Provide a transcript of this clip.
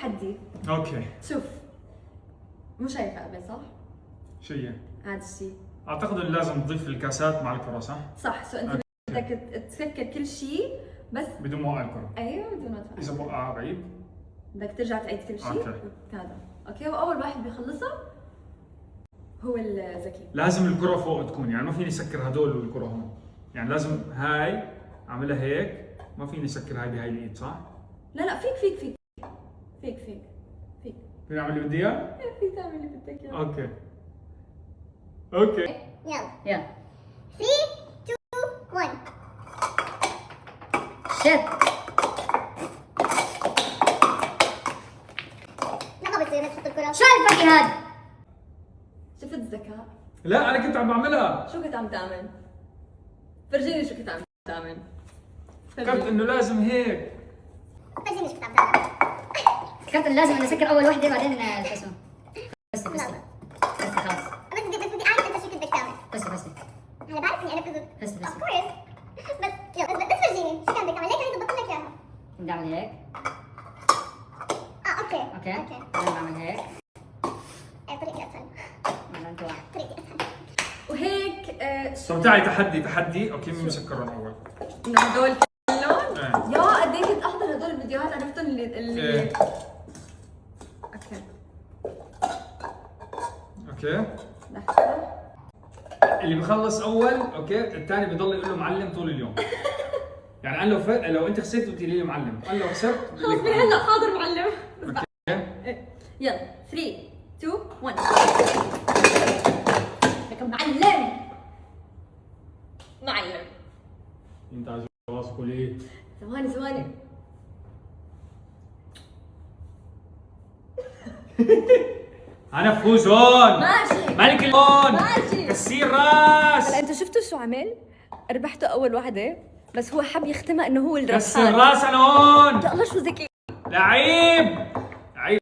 تحدي. اوكي. شوف، مو شايفه قبل صح؟ شو هي؟ هذا الشيء اعتقد انه لازم تضيف الكاسات مع الكرة صح؟ صح. سو انت بدك تسكر كل شيء بس بدون ما اوقع الكرة. ايوه بدون ما تفعل. اذا بوقع بعيد بدك ترجع تعيد كل شيء. اوكي. هذا اوكي. واول واحد بيخلصها هو الذكي. لازم الكرة فوق تكون، يعني ما فيني اسكر هدول والكرة هون، يعني لازم هاي اعملها هيك، ما فيني اسكر هاي بهاي الايد صح؟ لا فيك فيني اعمل اللي بدي اياه؟ إيه، فيك تعمل اللي بدك اياه. اوكي. اوكي. يلا 3 2 1. شت. ما بصير تحط الكرة. شو الفكي هاد؟ شفت الذكاء؟ لا انا كنت عم بعملها. شو كنت عم تعمل؟ فرجيني شو كنت عم تعمل. فكرت انه لازم هيك. فرجيني شو كنت عم تعمل. فكرت انه لازم نسكر اول وحده بعدين البسوا. بس خلص. بس بدي اعرف انت شو كنت بدك تعمل. بس هلا بعرف اني انا كنت بس اوف كورس. بس يلا بس فرجيني شو كان بدك تعمل. ليك انا ضبطت لك اياها. بدي اعمل هيك. اوكي. انا بعمل هيك. طريقتي اسهل. ولا انت واحد. طريقتي اسهل. وهيك طب تعي تحدي اوكي مين مسكرهم اول؟ انه هدول كلهم؟ ايه. يا قد ايه كنت احضر هدول الفيديوهات، عرفتهم اللي إيه. اوكي اوكي. لحظة. اللي بخلص اول اوكي الثاني بضل يقول له معلم طول اليوم. يعني قال له لو انت خسرت قلت لي معلم، قال له خسرت خلص من هلا حاضر معلم. اوكي. إيه. يلا 3 2 1. لك معلم انت عايز راسك ليه؟ ثواني انا فوز هون. ماشي ملك هون. ماشي. كسير راس. هلا انتوا شفتوا شو عمل؟ ربحتوا اول وحده بس هو حب يختمها انه هو كسر الربحان. راس انا هون. يا الله شو ذكي. لعيب.